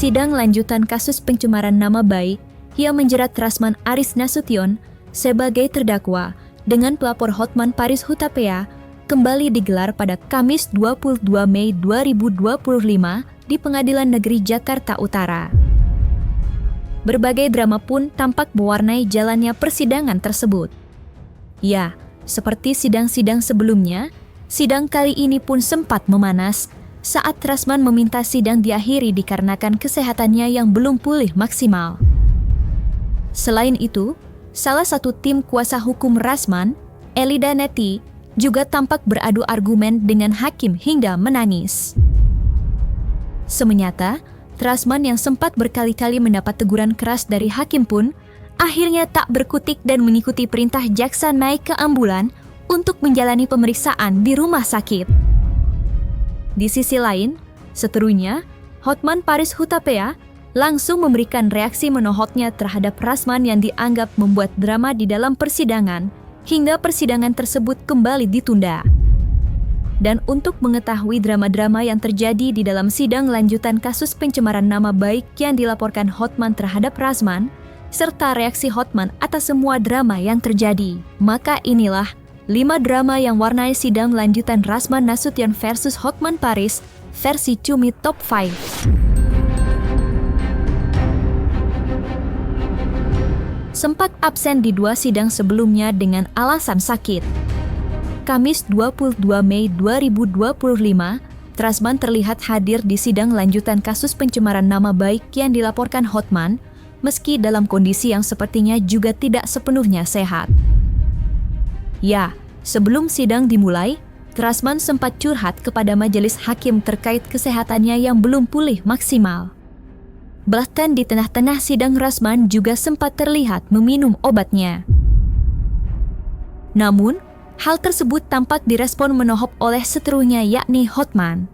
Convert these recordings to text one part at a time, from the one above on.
sidang lanjutan kasus pencemaran nama baik yang menjerat Rasman Aris Nasution sebagai terdakwa dengan pelapor Hotman Paris Hutapea kembali digelar pada Kamis 22 Mei 2025 di Pengadilan Negeri Jakarta Utara. Berbagai drama pun tampak mewarnai jalannya persidangan tersebut. Ya, seperti sidang-sidang sebelumnya, sidang kali ini pun sempat memanas saat Rasman meminta sidang diakhiri dikarenakan kesehatannya yang belum pulih maksimal. Selain itu, salah satu tim kuasa hukum Rasman, Elida Neti, juga tampak beradu argumen dengan hakim hingga menangis. Semenyata, Rasman yang sempat berkali-kali mendapat teguran keras dari hakim pun akhirnya tak berkutik dan mengikuti perintah jaksa naik ke ambulan untuk menjalani pemeriksaan di rumah sakit. Di sisi lain, seterunya, Hotman Paris Hutapea langsung memberikan reaksi menohotnya terhadap Rasman yang dianggap membuat drama di dalam persidangan hingga persidangan tersebut kembali ditunda. Dan untuk mengetahui drama-drama yang terjadi di dalam sidang lanjutan kasus pencemaran nama baik yang dilaporkan Hotman terhadap Rasman, serta reaksi Hotman atas semua drama yang terjadi, maka inilah 5 drama yang warnai sidang lanjutan Rasman Nasution versus Hotman Paris versi Cumi Top 5. Sempat absen di 2 sidang sebelumnya dengan alasan sakit. Kamis 22 Mei 2025, Rasman terlihat hadir di sidang lanjutan kasus pencemaran nama baik yang dilaporkan Hotman, meski dalam kondisi yang sepertinya juga tidak sepenuhnya sehat. Ya, sebelum sidang dimulai, Rasman sempat curhat kepada majelis hakim terkait kesehatannya yang belum pulih maksimal. Bahkan di tengah-tengah sidang Rasman juga sempat terlihat meminum obatnya. Namun, hal tersebut tampak direspon menohok oleh seterunya yakni Hotman.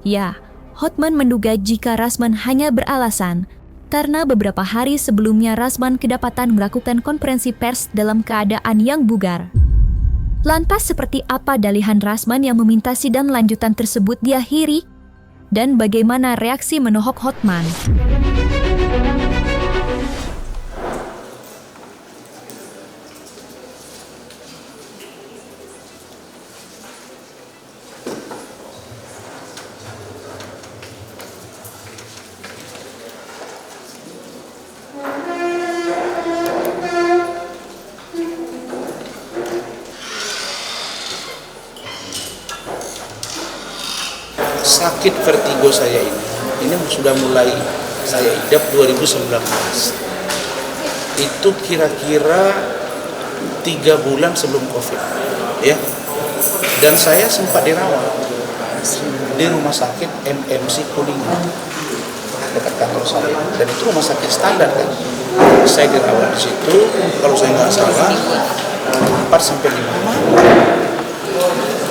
Ya, Hotman menduga jika Rasman hanya beralasan karena beberapa hari sebelumnya Rasman kedapatan melakukan konferensi pers dalam keadaan yang bugar. Lantas seperti apa dalihan Rasman yang meminta sidang lanjutan tersebut diakhiri? Dan bagaimana reaksi menohok Hotman? Sakit vertigo saya ini sudah mulai saya idap 2019. Itu kira-kira 3 bulan sebelum COVID, ya. Dan saya sempat dirawat di rumah sakit MMC Kuningan dekat kantor saya. Dan itu rumah sakit standar kan. Saya dirawat di situ, kalau saya nggak salah 4 sampai 5 hari.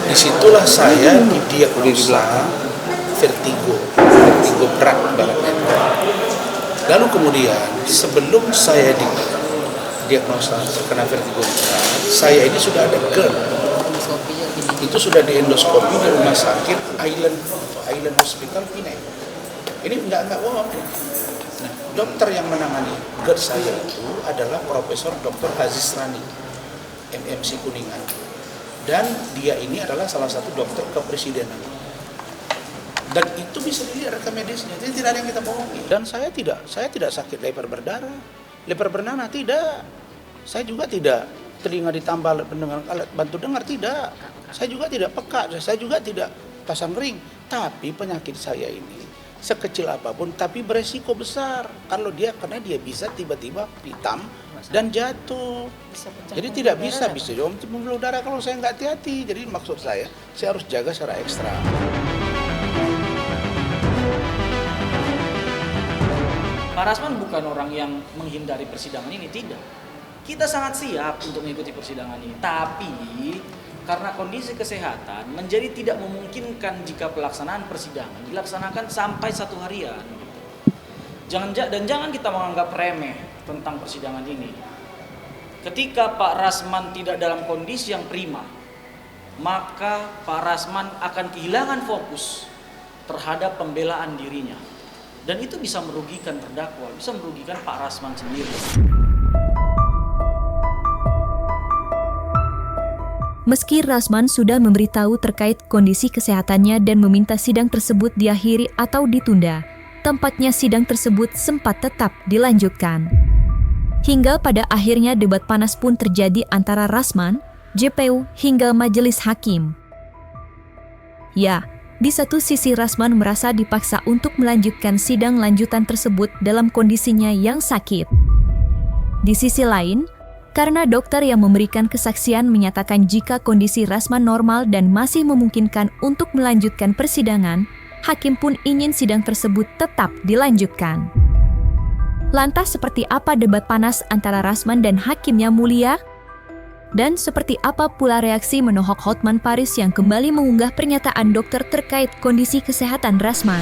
Disitulah saya didiagnosa vertigo berat ibaratnya. Lalu kemudian sebelum saya didiagnosa terkena vertigo berat, saya ini sudah ada GERD. Itu sudah di endoskopi di rumah sakit Island Hospital Pinang. Ini enggak bohong. Nah, dokter yang menangani GERD saya itu adalah Profesor Dr. Aziz Rani, MMC Kuningan. Dan dia ini adalah salah satu dokter kepresidenan. Dan itu bisa dilihat rekam medisnya, jadi tidak ada yang kita bohongi. Dan saya tidak sakit leher berdarah, leher bernanah tidak. Saya juga tidak telinga ditambal dengan alat bantu dengar tidak. Saya juga tidak peka, saya juga tidak pasang ring. Tapi penyakit saya ini sekecil apapun, tapi beresiko besar kalau karena dia bisa tiba-tiba hitam dan jatuh. Jadi tidak bisa juga membuluh darah kalau saya nggak hati-hati. Jadi maksud saya harus jaga secara ekstra. Pak Rasman bukan orang yang menghindari persidangan ini, tidak. Kita sangat siap untuk mengikuti persidangan ini, tapi karena kondisi kesehatan menjadi tidak memungkinkan jika pelaksanaan persidangan dilaksanakan sampai 1 harian. Jangan kita menganggap remeh tentang persidangan ini. Ketika Pak Rasman tidak dalam kondisi yang prima, maka Pak Rasman akan kehilangan fokus terhadap pembelaan dirinya. Dan itu bisa merugikan terdakwa, bisa merugikan Pak Rasman sendiri. Meski Rasman sudah memberitahu terkait kondisi kesehatannya dan meminta sidang tersebut diakhiri atau ditunda, tampaknya sidang tersebut sempat tetap dilanjutkan. Hingga pada akhirnya debat panas pun terjadi antara Rasman, JPU, hingga majelis hakim. Ya, di satu sisi Rasman merasa dipaksa untuk melanjutkan sidang lanjutan tersebut dalam kondisinya yang sakit. Di sisi lain, karena dokter yang memberikan kesaksian menyatakan jika kondisi Rasman normal dan masih memungkinkan untuk melanjutkan persidangan, hakim pun ingin sidang tersebut tetap dilanjutkan. Lantas seperti apa debat panas antara Rasman dan hakimnya mulia? Dan seperti apa pula reaksi menohok Hotman Paris yang kembali mengunggah pernyataan dokter terkait kondisi kesehatan Rasman?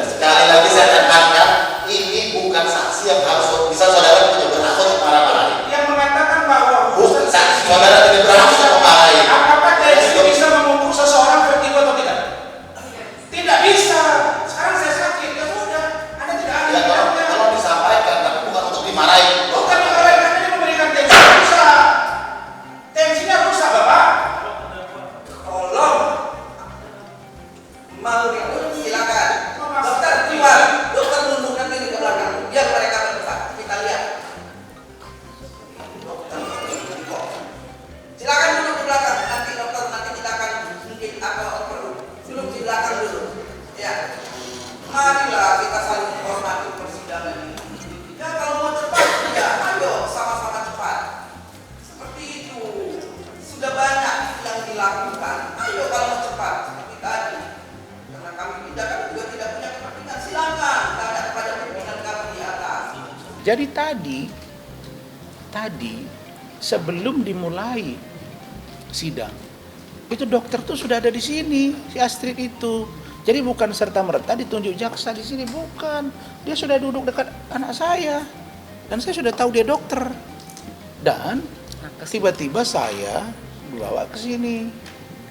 Sekali lagi saya tekankan, ini bukan saksi yang harus bisa saudara punya berhak untuk marah-marahin. Yang mengatakan bahwa Bukan saksi, saudara tidak berhak untuk memarahin. apakah TSI bisa mengukur seseorang vertigo atau tidak? Tidak bisa. Sekarang saya sakit, ya sudah. Anda tidak ada Ya, tolong disampaikan, tapi bukan untuk dimarahin. Bukan dimarahin, Anda memberikan tensi rusak. Tensinya rusak, Bapak. Tolong mau silakan dokter keluar, dokter nundukkan diri ke belakang biar mereka berdebat, kita lihat dokter kok silakan duduk di belakang, nanti dokter nanti kita akan mungkin apa perlu duduk di belakang dulu ya. Marilah kita saling menghormati persidangan ini ya. Kalau mau cepat ya ayo sama-sama cepat, seperti itu sudah banyak yang dilakukan. Ayo kalau mau cepat seperti tadi, karena kami tidak juga tidak punya kepentingan, silakan tanya kepada pimpinan kami di atas. Jadi tadi sebelum dimulai sidang, itu dokter tuh sudah ada di sini, si Astrid itu. Jadi bukan serta-merta ditunjuk jaksa di sini, bukan. Dia sudah duduk dekat anak saya. Dan saya sudah tahu dia dokter. Dan tiba-tiba saya dibawa ke sini.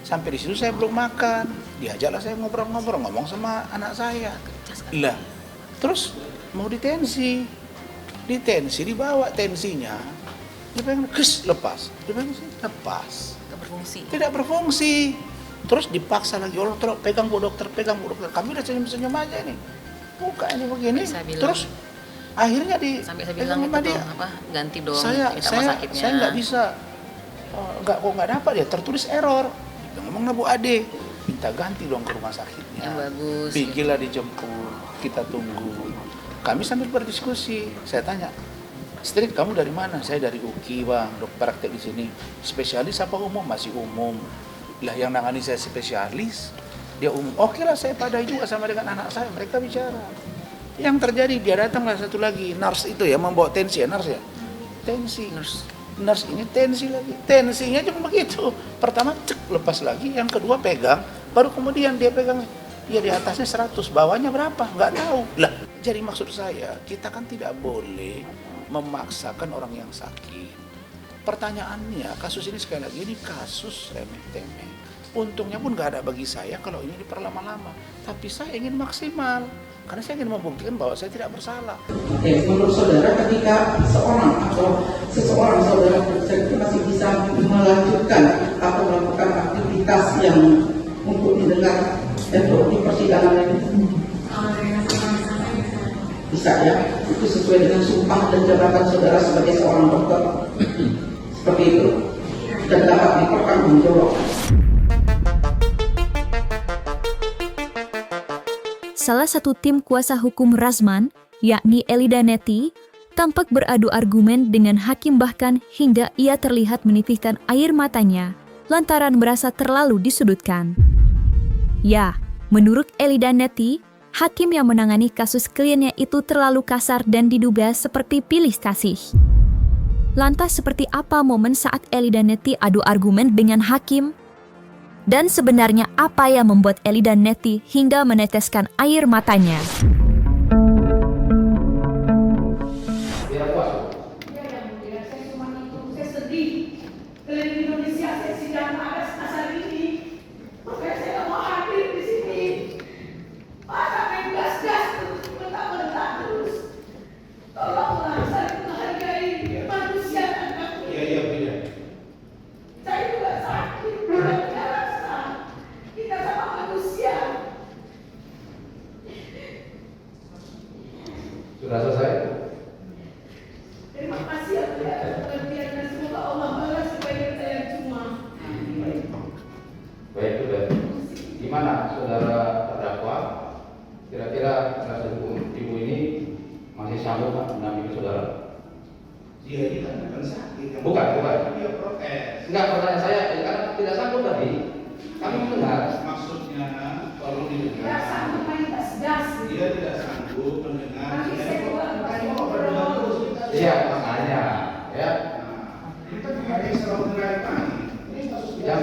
Sampai di situ saya belum makan. Diajaklah saya ngobrol-ngobrol, ngomong sama anak saya. Lah, terus mau ditensi. Ditensi, dibawa tensinya. Dia pengen, lepas. Dia pengen, lepas. Tidak berfungsi. Terus dipaksa lagi, Allah tolong pegang Bu Dokter, pegang Bu Dokter. Kami udah senyum-senyum aja ini. Buka ini begini. Terus akhirnya sampai saya bilang sama itu dia. dong, ganti dong Saya sakitnya. saya nggak bisa. Kok nggak dapat ya, tertulis error. Dia ngomong Bu Ade, minta ganti dong ke rumah sakitnya. Yang bagus. Pergilah dijemput, kita tunggu. Kami sambil berdiskusi. Saya tanya, Astrid, kamu dari mana? Saya dari UKI, Bang. Dokter praktek di sini. Spesialis apa umum? Masih umum. Lah yang nangani saya spesialis, dia umum. Oke lah, saya padai juga sama dengan anak saya. Mereka bicara. Yang terjadi, dia datanglah satu lagi, nurse itu ya, membawa tensi ya, nurse ya. Tensi. Nurse ini tensi lagi. Tensinya cuma begitu. Pertama cek, lepas lagi. Yang kedua pegang, baru kemudian dia pegang. Ya di atasnya 100, bawahnya berapa? Nggak tahu. Lah, jadi maksud saya, kita kan tidak boleh memaksakan orang yang sakit. Pertanyaannya, kasus ini sekali lagi, ini kasus remeh-temeh. Untungnya pun nggak ada bagi saya kalau ini diperlama-lama. Tapi saya ingin maksimal. Karena saya ingin membuktikan bahwa saya tidak bersalah. Menurut saudara, ketika seorang atau seseorang saudara itu masih bisa melanjutkan atau melakukan aktivitas yang untuk didengar untuk di persidangan ini, bisa ya, itu sesuai dengan sumpah dan jabatan saudara sebagai seorang dokter, seperti itu, dan dapat dipertanggungjawabkan. Salah satu tim kuasa hukum Rasman, yakni Elida Neti, tampak beradu argumen dengan hakim bahkan hingga ia terlihat menitikan air matanya lantaran merasa terlalu disudutkan. Ya, menurut Elida Neti, hakim yang menangani kasus kliennya itu terlalu kasar dan diduga seperti pilih kasih. Lantas seperti apa momen saat Elida Neti adu argumen dengan hakim? Dan sebenarnya apa yang membuat Elida Neti hingga meneteskan air matanya? Saya sedih. Keliling Indonesia saya sidang ada hari ini. Sudah selesai? Terima kasih atas pengertiannya, semoga Allah balas sebagai kita yang cuma. Baik, sudah. Gimana saudara terdakwa? Kira-kira penasihat hukum ibu ini masih sanggup mendampingi saudara? Dia ini kan bukan sakit. Bukan. Dia protes. Enggak, pertanyaan saya karena tidak sanggup tadi. Kami mendengar. Maksudnya tolong Tidak didengar. sanggup main gas. Dia tidak sanggup mendengar. Nanti saya juga Kan mau ngobrol ngobrol. terus. Iya, makanya ya. Ini kan hari selalu menerima. Ini kasus Yang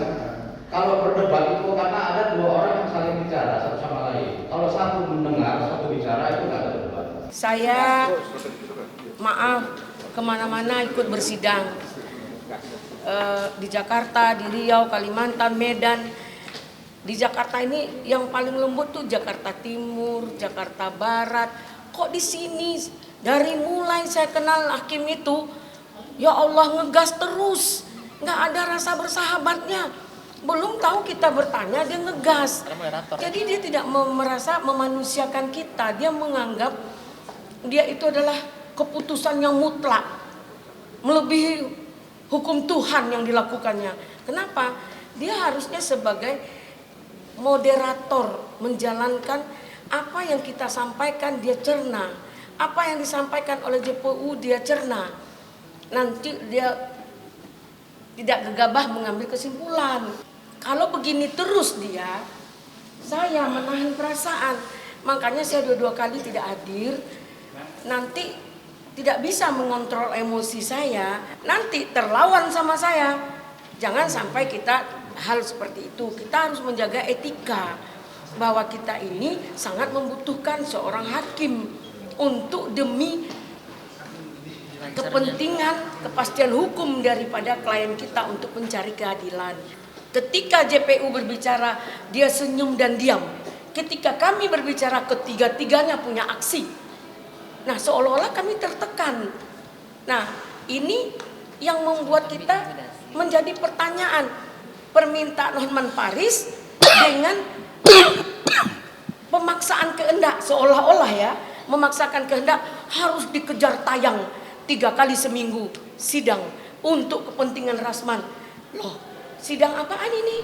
kalau berdebat itu karena ada dua orang yang saling bicara satu sama lain. Kalau satu mendengar, satu bicara itu nggak ada debat. Saya maaf kemana-mana ikut bersidang di Jakarta, di Riau, Kalimantan, Medan. Di Jakarta ini yang paling lembut tuh Jakarta Timur, Jakarta Barat. Kok di sini dari mulai saya kenal hakim itu, ya Allah ngegas terus, nggak ada rasa bersahabatnya. Belum tahu kita bertanya dia ngegas. Jadi dia tidak merasa memanusiakan kita. Dia menganggap dia itu adalah keputusan yang mutlak, melebihi hukum Tuhan yang dilakukannya. Kenapa? Dia harusnya sebagai moderator menjalankan apa yang kita sampaikan, dia cerna. Apa yang disampaikan oleh JPU dia cerna. Nanti dia tidak gegabah mengambil kesimpulan. Kalau begini terus dia, saya menahan perasaan. Makanya saya dua kali tidak hadir. Nanti tidak bisa mengontrol emosi saya. Nanti terlawan sama saya. Jangan sampai kita hal seperti itu. Kita harus menjaga etika. Bahwa kita ini sangat membutuhkan seorang hakim. Untuk demi kepentingan kepastian hukum daripada klien kita untuk mencari keadilan. Ketika JPU berbicara, dia senyum dan diam. Ketika kami berbicara, ketiga-tiganya punya aksi. Nah, seolah-olah kami tertekan. Nah, ini yang membuat kita menjadi pertanyaan. Permintaan Hotman Paris dengan pemaksaan kehendak. Seolah-olah ya, memaksakan kehendak harus dikejar tayang 3 kali seminggu sidang untuk kepentingan Rasman. Loh, sidang apaan ini?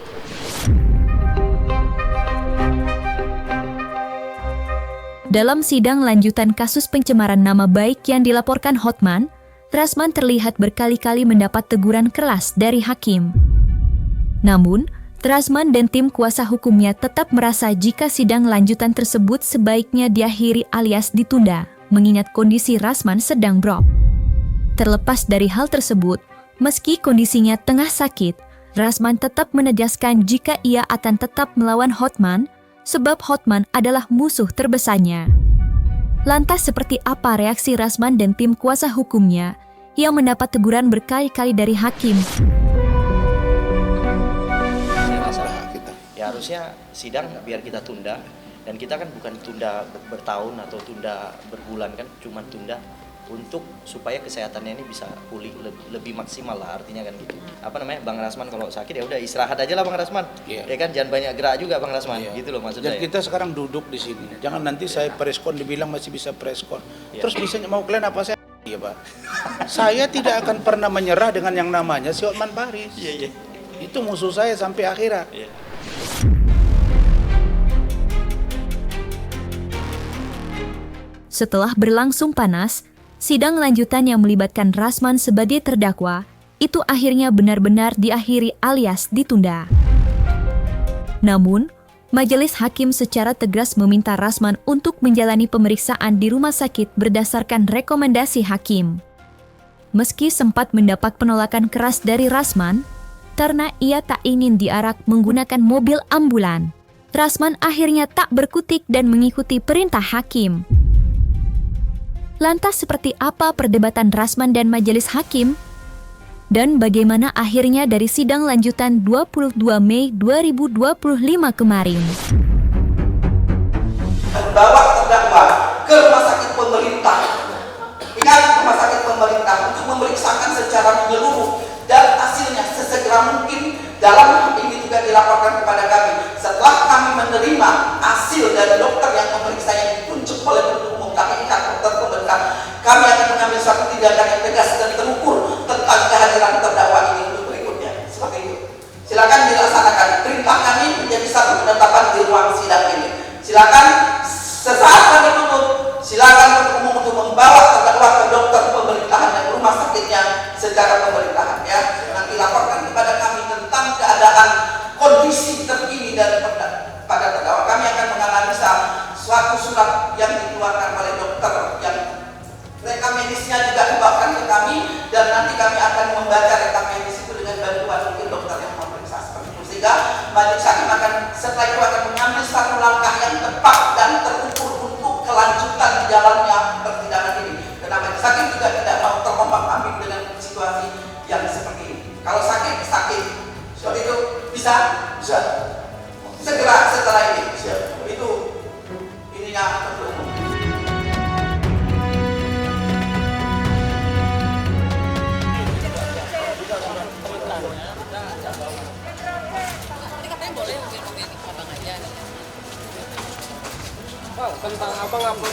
Dalam sidang lanjutan kasus pencemaran nama baik yang dilaporkan Hotman, Rasman terlihat berkali-kali mendapat teguran keras dari hakim. Namun, Rasman dan tim kuasa hukumnya tetap merasa jika sidang lanjutan tersebut sebaiknya diakhiri alias ditunda, mengingat kondisi Rasman sedang drop. Terlepas dari hal tersebut, meski kondisinya tengah sakit, Rasman tetap menegaskan jika ia akan tetap melawan Hotman, sebab Hotman adalah musuh terbesarnya. Lantas seperti apa reaksi Rasman dan tim kuasa hukumnya yang mendapat teguran berkali-kali dari hakim? Ya harusnya sidang biar kita tunda, dan kita kan bukan tunda bertahun atau tunda berbulan kan, cuma tunda untuk supaya kesehatannya ini bisa pulih lebih maksimal lah, artinya kan gitu. Apa namanya, Bang Rasman kalau sakit ya udah istirahat aja lah Bang Rasman. Ya kan, jangan banyak gerak juga Bang Rasman. Gitu loh maksudnya. Dan kita sekarang duduk di sini. Jangan nanti saya preskon dibilang masih bisa preskon. Terus bisa mau kalian apa saya? Iya, Pak. Saya tidak akan pernah menyerah dengan yang namanya si Hotman Paris. Iya. Itu musuh saya sampai akhirat. Iya. Setelah berlangsung panas, sidang lanjutan yang melibatkan Rasman sebagai terdakwa itu akhirnya benar-benar diakhiri alias ditunda. Namun, majelis hakim secara tegas meminta Rasman untuk menjalani pemeriksaan di rumah sakit berdasarkan rekomendasi hakim. Meski sempat mendapat penolakan keras dari Rasman, karena ia tak ingin diarak menggunakan mobil ambulan, Rasman akhirnya tak berkutik dan mengikuti perintah hakim. Lantas seperti apa perdebatan Rasman dan majelis hakim? Dan bagaimana akhirnya dari sidang lanjutan 22 Mei 2025 kemarin? Bawa terdakwa ke rumah sakit pemerintah. Ingat, rumah sakit pemerintah untuk memeriksakan secara menyeluruh dan hasilnya sesegera mungkin. Dalam ini juga dilaporkan kepada kami. Setelah kami menerima hasil dari dokter yang memeriksa yang ditunjuk oleh penuntut umum, kami ingat dokter pemberkati Silakan sesaat kami tutup, silakan penuntut umum untuk membawa terdakwa ke dokter pemerintahan dan rumah sakitnya secara pemerintahan ya. Nanti laporkan kepada kami tentang keadaan kondisi terkini dari pada terdakwa. Kami akan menganalisa suatu surat yang dikeluarkan oleh dokter yang rekam medisnya juga dibawakan ke kami, dan nanti kami akan membaca rekam medis itu dengan bantuan mungkin dokter yang memeriksa seperti itu, sehingga majelis hakim akan setelah itu akan mengambil satu langkah yang tepat dan terukur untuk kelanjutan di jalannya persidangan ini. Karena majelis hakim juga tidak mau terombang-ambing dengan situasi yang seperti ini. Kalau sakit, sakit. Seperti itu bisa segera setelah ini. Itu ininya untuk umum. Tentang abang apa?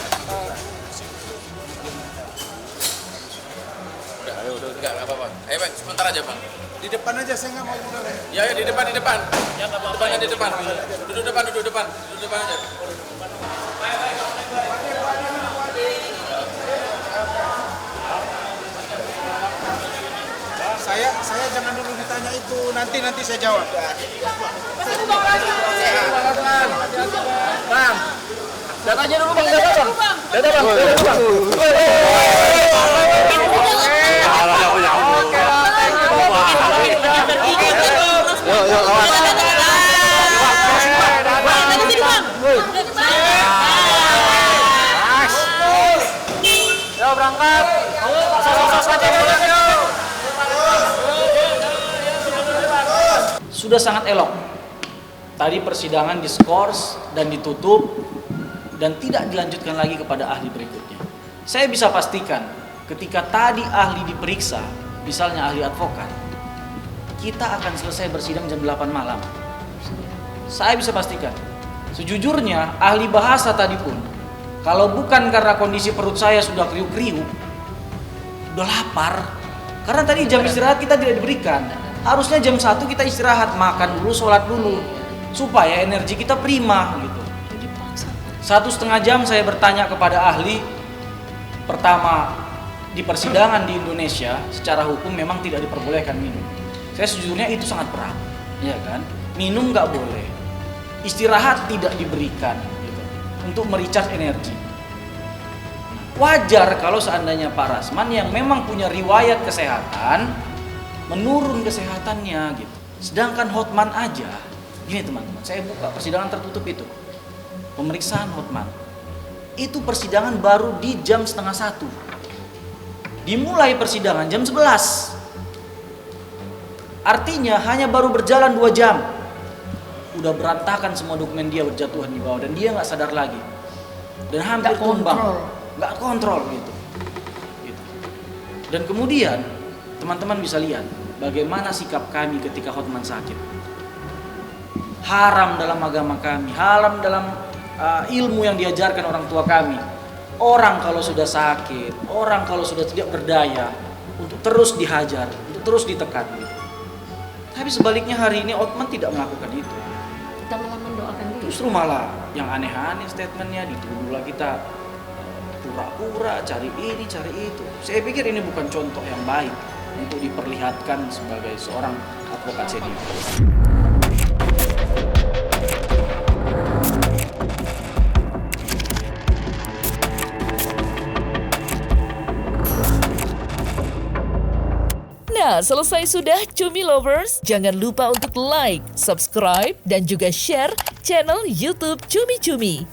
Udah, enggak apa-apa. Ayo bang, sebentar aja bang. Di depan aja, saya nggak mau mulai. Ya di depan. Ya depannya di depan. Duduk depan aja. Saya jangan dulu ditanya itu, nanti saya jawab. Bang, datanya dulu bang. Berangkat. Sudah sangat elok. Tadi persidangan diskors dan ditutup dan tidak dilanjutkan lagi kepada ahli berikutnya. Saya bisa pastikan ketika tadi ahli diperiksa, misalnya ahli advokat, kita akan selesai bersidang jam 8 malam. Saya bisa pastikan. Sejujurnya ahli bahasa tadi pun, kalau bukan karena kondisi perut saya sudah kriuk-kriuk, udah lapar, karena tadi jam istirahat kita tidak diberikan. Harusnya jam 1 kita istirahat, makan dulu, sholat dulu, supaya energi kita prima gitu. 1,5 jam saya bertanya kepada ahli. Pertama, di persidangan di Indonesia secara hukum memang tidak diperbolehkan minum. Saya sejujurnya itu sangat berat, ya kan? Minum nggak boleh, istirahat tidak diberikan gitu, untuk merecharge energi. Wajar kalau seandainya Pak Rasman yang memang punya riwayat kesehatan menurun kesehatannya gitu. Sedangkan Hotman aja, gini teman-teman, saya buka persidangan tertutup itu, pemeriksaan Hotman, itu persidangan baru di jam 12:30. Dimulai persidangan jam 11. Artinya hanya baru berjalan 2 jam. Udah berantakan semua dokumen dia, berjatuhan di bawah, dan dia nggak sadar lagi. Dan hampir tumbang. Nggak kontrol gitu. Dan kemudian teman-teman bisa lihat bagaimana sikap kami ketika Hotman sakit. Haram dalam agama kami, haram dalam ilmu yang diajarkan orang tua kami. Orang kalau sudah sakit, orang kalau sudah tidak berdaya, untuk terus dihajar, untuk terus ditekan gitu. Tapi sebaliknya hari ini Hotman tidak melakukan itu. Kita malah mendoakan dia. Justru malah yang aneh-aneh statementnya, dituduhlah kita pura-pura, cari ini, cari itu. Saya pikir ini bukan contoh yang baik untuk diperlihatkan sebagai seorang advokat senior. Nah, selesai sudah Cumi Lovers. Jangan lupa untuk like, subscribe, dan juga share channel YouTube Cumi Cumi.